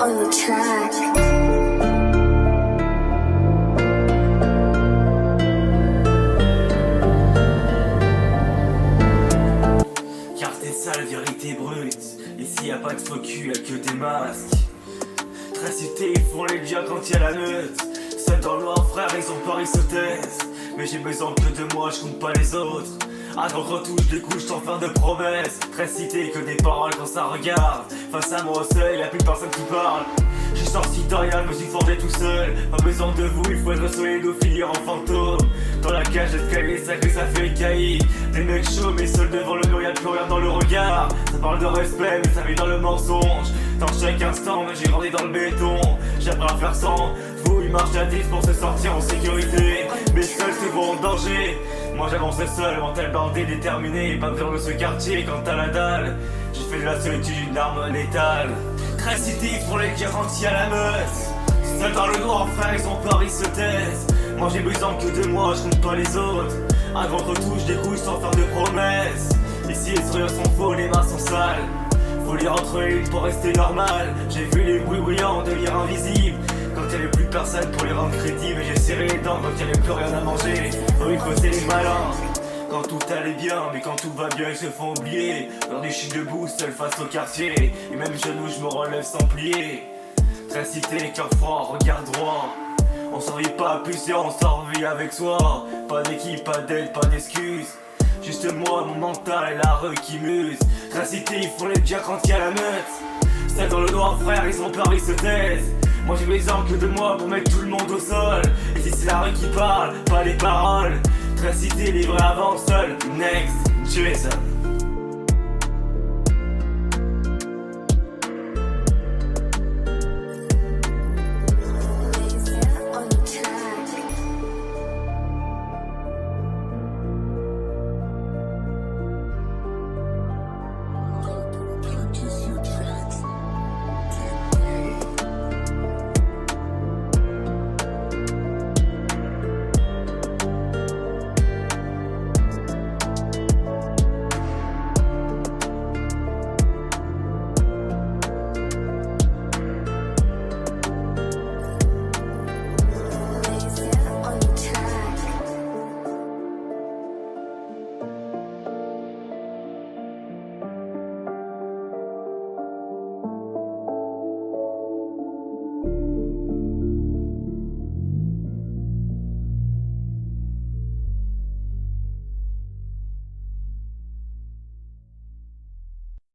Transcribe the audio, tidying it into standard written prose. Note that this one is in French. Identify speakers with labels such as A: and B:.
A: on the track.
B: Quartier sale, vérité brute. Ici y'a pas de faux cul, y'a que des masques. Très cités, ils font les liens quand y'a la meute. Seul dans le noir, frère, ils ont peur, ils se taisent. Mais j'ai besoin que de moi, je compte pas les autres. À contre touche des couches sans faire de promesses. Très cité, que des paroles quand ça regarde. Face à moi au seuil, y'a plus personne qui parle. J'ai sorti de rien, me suis fondé tout seul. Pas besoin de vous, il faut être solide ou finir en fantôme. Dans la cage d'escalier, ça que ça fait caillir. Des mecs chauds, mais seuls devant le mur, y'a plus rien dans le regard. Ça parle de respect, mais ça vit dans le mensonge. Dans chaque instant, mais j'ai grandi dans le béton. J'apprends à faire sans. Vous, ils marchent à 10 pour se sortir en sécurité. Mais seuls se vont en danger. Moi j'avançais seul, mental bandé, déterminé. Pas besoin de ce quartier quand t'as la dalle. J'ai fait de la solitude une arme létale. Très cité, ils font les garanties à la meute. Seul dans le noir, frère, ils ont peur, ils se taisent. Moi j'ai besoin que de moi, je compte pas les autres. Un grand retouche des couches sans faire de promesses. Ici les sourires sont faux, les mains sont sales. Faut lire entre les lignes pour rester normal. J'ai vu les bruits bruyants devenir invisibles. Quand y'avait plus personne pour les rendre crédibles. Et j'ai serré les dents quand y'avait plus rien à manger. Oh il faut c'est les malins. Quand tout allait bien, mais quand tout va bien ils se font oublier. Aujourd'hui je suis debout, seul face au quartier. Et même genoux je me relève sans plier. Très cité, cœur froid, regard droit. On s'en vit pas à plusieurs, on s'en vit avec soi. Pas d'équipe, pas d'aide, pas d'excuses. Juste moi, mon mental et la rue qui muse. Très cité, ils font les biens quand y'a la meute. C'est dans le noir frère, ils ont peur, ils se taisent. Moi j'ai besoin que de moi pour mettre tout le monde au sol. Et si c'est la rue qui parle, pas les paroles. Très cité, livré avant seul. Next, Jason.